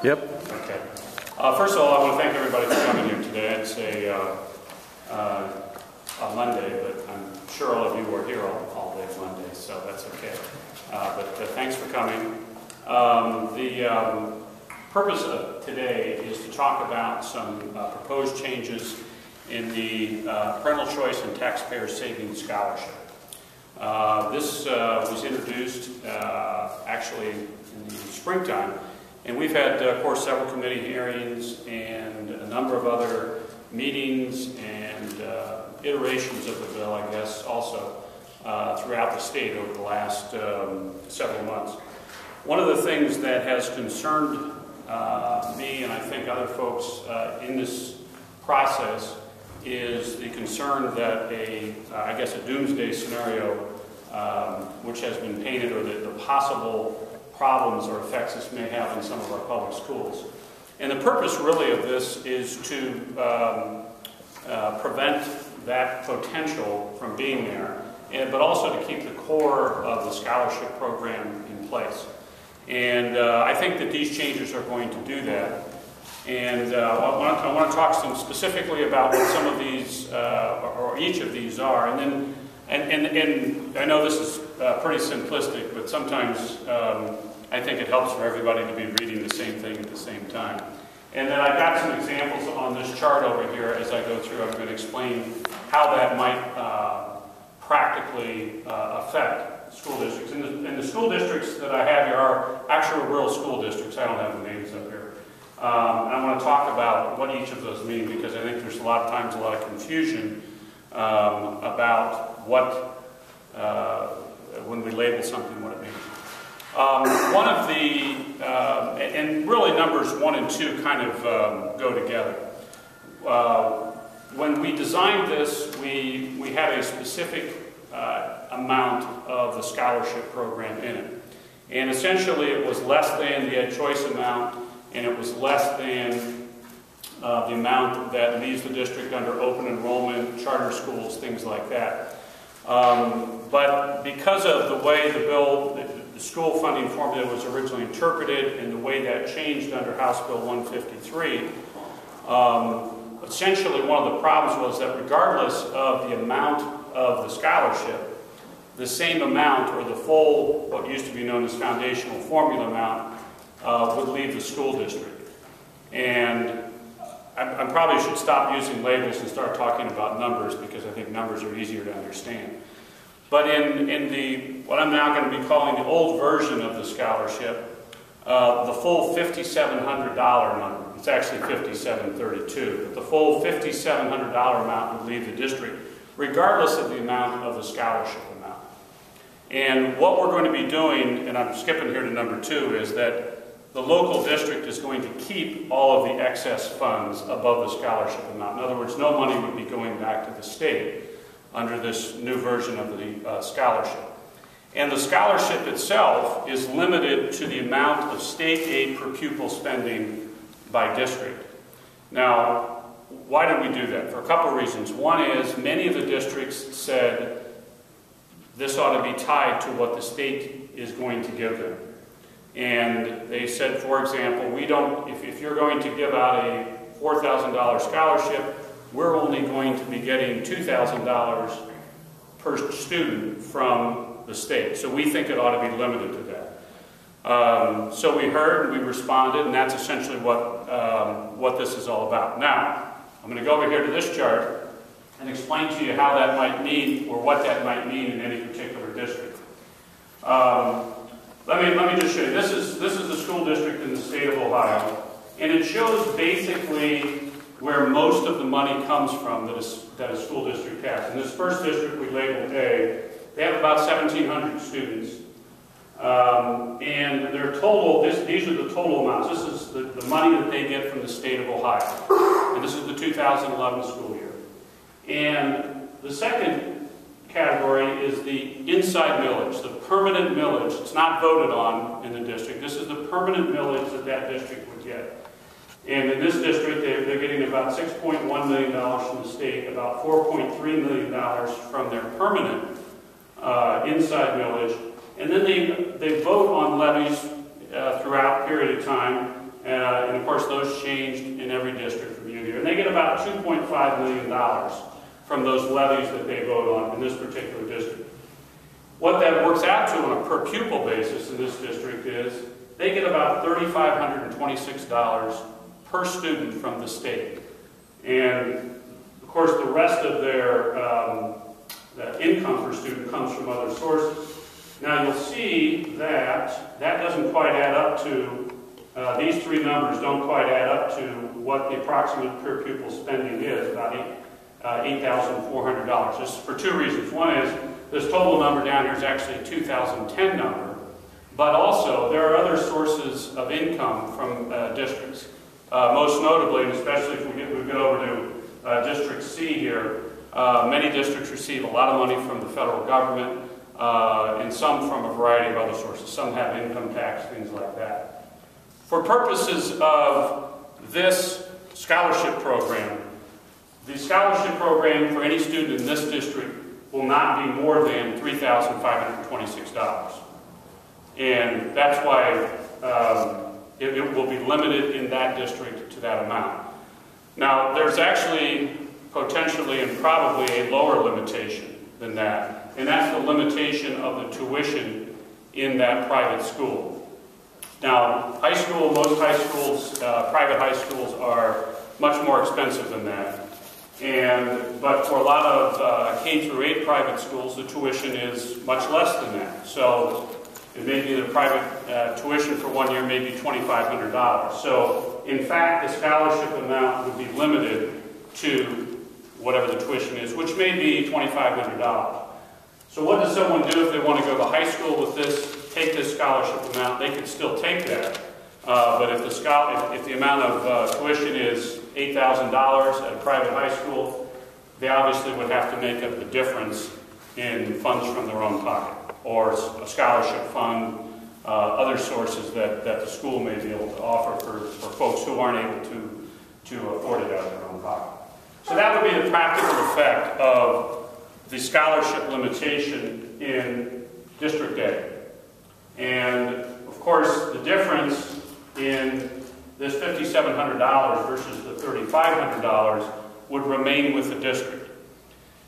Yep. Okay. First of all, I want to thank everybody for coming here today. It's a Monday, but I'm sure all of you are here all day Monday, so that's okay. But thanks for coming. The purpose of today is to talk about some proposed changes in the Parental Choice and Taxpayer Savings Scholarship. This was introduced actually in the springtime, and we've had, of course, several committee hearings and a number of other meetings and iterations of the bill, I guess, also throughout the state over the last several months. One of the things that has concerned me and I think other folks in this process is the concern that I guess a doomsday scenario which has been painted, or the possible problems or effects this may have in some of our public schools. And the purpose really of this is to prevent that potential from being there, but also to keep the core of the scholarship program in place. And I think that these changes are going to do that. And I want to talk specifically about what some of these, or each of these are. And then, and I know this is pretty simplistic, but sometimes I think it helps for everybody to be reading the same thing at the same time. And then I've got some examples on this chart over here as I go through. I'm going to explain how that might practically affect school districts. And the school districts that I have here are actual real school districts. I don't have the names up here. And I want to talk about what each of those mean, because I think there's a lot of times a lot of confusion about what, when we label something, what it means. One of the, and really numbers 1 and 2 kind of go together. When we designed this, we had a specific amount of the scholarship program in it. And essentially it was less than the Ed Choice amount, and it was less than the amount that leaves the district under open enrollment, charter schools, things like that. But because of the way the bill, the school funding formula was originally interpreted and the way that changed under House Bill 153, essentially one of the problems was that regardless of the amount of the scholarship, the same amount, or the full, what used to be known as foundational formula amount, would leave the school district. And I probably should stop using labels and start talking about numbers, because I think numbers are easier to understand. But in what I'm now going to be calling the old version of the scholarship, the full $5,700 number, it's actually $5,732, but the full $5,700 amount would leave the district, regardless of the amount of the scholarship amount. And what we're going to be doing, and I'm skipping here to number 2, is that the local district is going to keep all of the excess funds above the scholarship amount. In other words, no money would be going back to the state under this new version of the scholarship. And the scholarship itself is limited to the amount of state aid per pupil spending by district. Now, why did we do that? For a couple of reasons. One is many of the districts said this ought to be tied to what the state is going to give them. And they said, for example, we don't, if you're going to give out a $4,000 scholarship, we're only going to be getting $2,000 per student from the state. So we think it ought to be limited to that. So we heard and we responded, and that's essentially what this is all about. Now, I'm going to go over here to this chart and explain to you how that might mean, or what that might mean in any particular district. Let me just show you. This is the school district in the state of Ohio, and it shows basically where most of the money comes from that a school district has. In this first district we labeled A, they have about 1,700 students, and their total, these are the total amounts. This is the money that they get from the state of Ohio, and this is the 2011 school year. And the second category is the inside millage, the permanent millage. It's not voted on in the district. This is the permanent millage that district would get. And in this district, they're getting about $6.1 million from the state, about $4.3 million from their permanent inside millage. And then they vote on levies throughout a period of time. and of course those changed in every district from year to year. And they get about $2.5 million from those levies that they vote on in this particular district. What that works out to on a per pupil basis in this district is they get about $3,526 per student from the state. And of course the rest of their income per student comes from other sources. Now you'll see that that doesn't quite add up to, these three numbers don't quite add up to what the approximate per pupil spending is, about $8,400. This is for two reasons. One is this total number down here is actually a 2010 number, but also there are other sources of income from districts. Most notably, and especially if we go over to District C here, many districts receive a lot of money from the federal government, and some from a variety of other sources. Some have income tax, things like that. For purposes of this scholarship program, the scholarship program for any student in this district will not be more than $3,526. And that's why it will be limited in that district to that amount. Now, there's actually potentially and probably a lower limitation than that, and that's the limitation of the tuition in that private school. Now, high school, most high schools, private high schools are much more expensive than that. But for a lot of K through 8 private schools, the tuition is much less than that. So it may be the private tuition for 1 year may be $2,500. So in fact, the scholarship amount would be limited to whatever the tuition is, which may be $2,500. So what does someone do if they want to go to high school with this, take this scholarship amount? They could still take that. But if the amount of tuition is $8,000 at a private high school, they obviously would have to make up the difference in funds from their own pocket, or a scholarship fund, other sources that the school may be able to offer for folks who aren't able to afford it out of their own pocket. So that would be the practical effect of the scholarship limitation in District A. And of course, the difference in this $5,700 versus the $3,500 would remain with the district.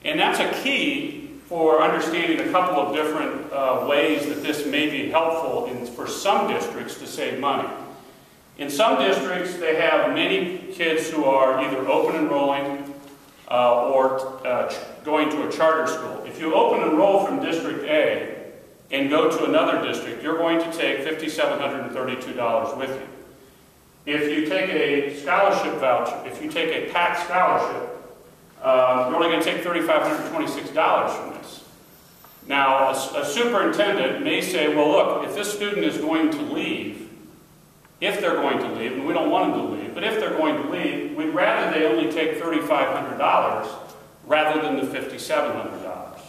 And that's a key for understanding a couple of different ways that this may be helpful for some districts to save money. In some districts, they have many kids who are either open enrolling or going to a charter school. If you open enroll from District A and go to another district, you're going to take $5,732 with you. If you take a scholarship voucher, if you take a PAC scholarship, you're only going to take $3,526 from this. Now, a superintendent may say, well, look, if this student is going to leave, if they're going to leave, and we don't want them to leave, but if they're going to leave, we'd rather they only take $3,500 rather than the $5,700.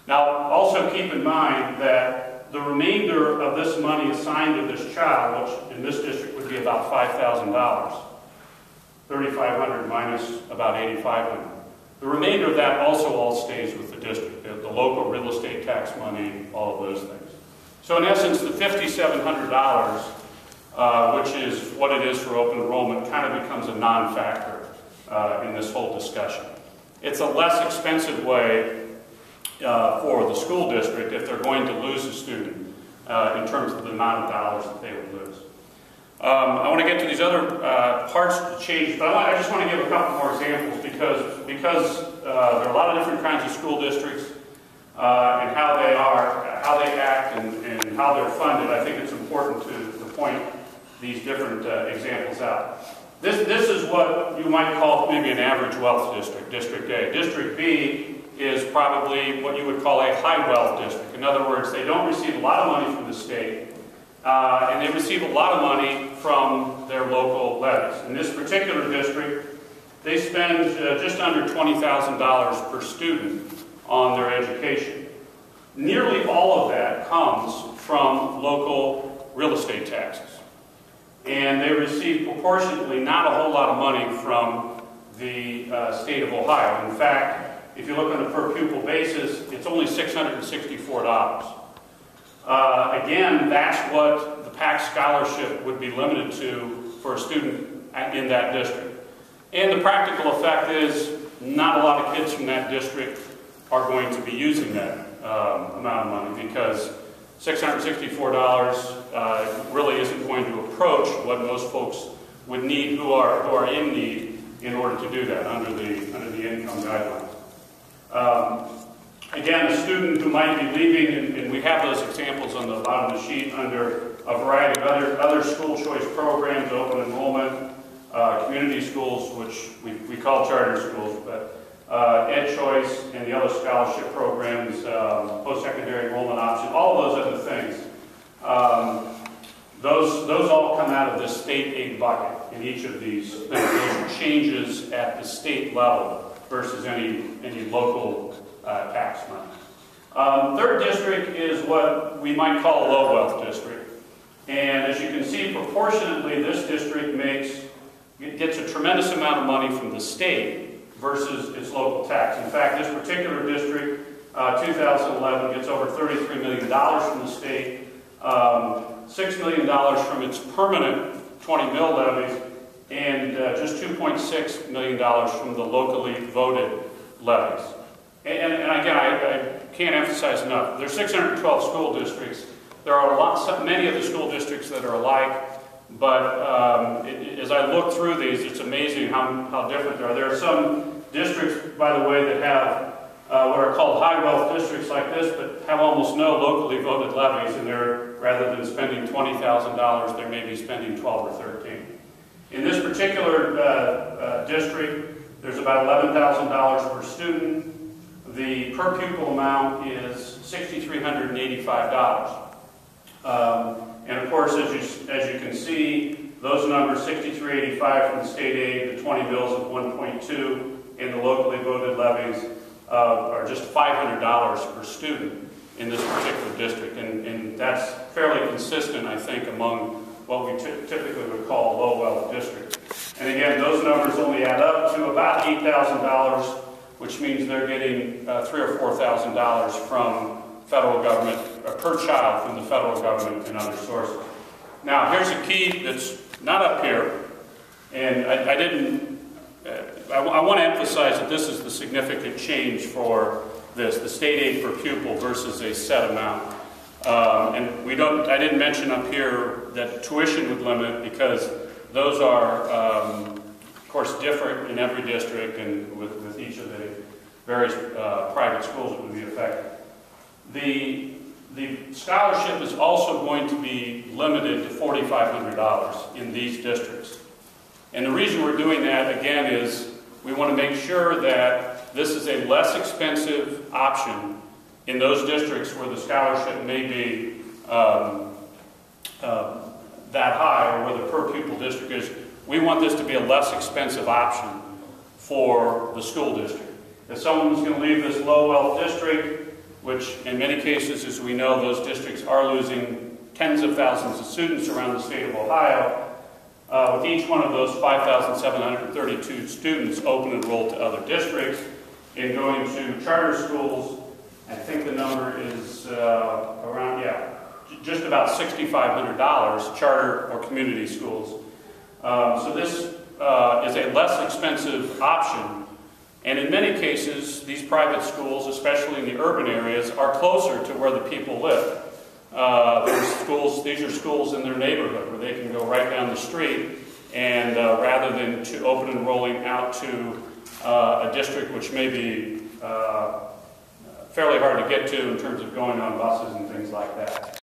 Now, also keep in mind that the remainder of this money assigned to this child, which in this district would be about $5,000, $3,500 minus about $8,500. The remainder of that also all stays with the district, the local real estate tax money, all of those things. So in essence, the $5,700, which is what it is for open enrollment, kind of becomes a non-factor in this whole discussion. It's a less expensive way for the school district if they're going to lose a student in terms of the amount of dollars that they would lose. I want to get to these other parts of the change, but I just want to give a couple more examples because there are a lot of different kinds of school districts and how they act and how they're funded. I think it's important to point these different examples out. This is what you might call maybe an average wealth district, District A. District B is probably what you would call a high wealth district. In other words, they don't receive a lot of money from the state, and they receive a lot of money from their local levies. In this particular district, they spend just under $20,000 per student on their education. Nearly all of that comes from local real estate taxes. And they receive proportionately not a whole lot of money from the state of Ohio. In fact, if you look on a per pupil basis, it's only $664. Again, that's what the PAC scholarship would be limited to for a student in that district. And the practical effect is not a lot of kids from that district are going to be using that amount of money, because $664 really isn't going to approach what most folks would need who are in need in order to do that under the income guidelines. Again, a student who might be leaving, and we have those examples on the bottom of the sheet under a variety of other school choice programs, open enrollment, community schools, which we call charter schools, but Ed Choice and the other scholarship programs, post-secondary enrollment option, all of those other things. Those all come out of the state aid bucket in each of these things. Those are changes at the state level versus any local tax money. Third district is what we might call a low wealth district. And as you can see, proportionately, this district gets a tremendous amount of money from the state versus its local tax. In fact, this particular district, 2011, gets over $33 million from the state, $6 million from its permanent 20 mil levies, and just $2.6 million from the locally voted levies. And again, I can't emphasize enough, there's 612 school districts. There are many of the school districts that are alike, but as I look through these, it's amazing how different they are. There are some districts, by the way, that have what are called high wealth districts like this, but have almost no locally voted levies, and they're, rather than spending $20,000, they may be spending 12 or 13. In this particular district, there's about $11,000 per student. The per pupil amount is $6,385. And of course, as you can see, those numbers, $6,385 from the state aid, the 20 mills of 1.2, and the locally voted levies are just $500 per student in this particular district. And that's fairly consistent, I think, among what we typically would call a low wealth district. And again, those numbers only add up to about $8,000, which means they're getting $3,000 or $4,000 from federal government, per child from the federal government and other sources. Now, here's a key that's not up here, and I want to emphasize that this is the significant change for this, the state aid per pupil versus a set amount. And I didn't mention up here that tuition would limit, because those are, of course, different in every district and with each of the various private schools that would be affected. The scholarship is also going to be limited to $4,500 in these districts. And the reason we're doing that, again, is we want to make sure that this is a less expensive option in those districts where the scholarship may be that high, or where the per pupil district is. We want this to be a less expensive option for the school district. If someone's going to leave this low wealth district, which in many cases, as we know, those districts are losing tens of thousands of students around the state of Ohio, with each one of those 5,732 students open enrolled to other districts and going to charter schools, I think the number is around, just about $6,500, charter or community schools. So this is a less expensive option. And in many cases, these private schools, especially in the urban areas, are closer to where the people live. These are schools in their neighborhood where they can go right down the street, and rather than to open enrolling out to a district which may be fairly hard to get to in terms of going on buses and things like that.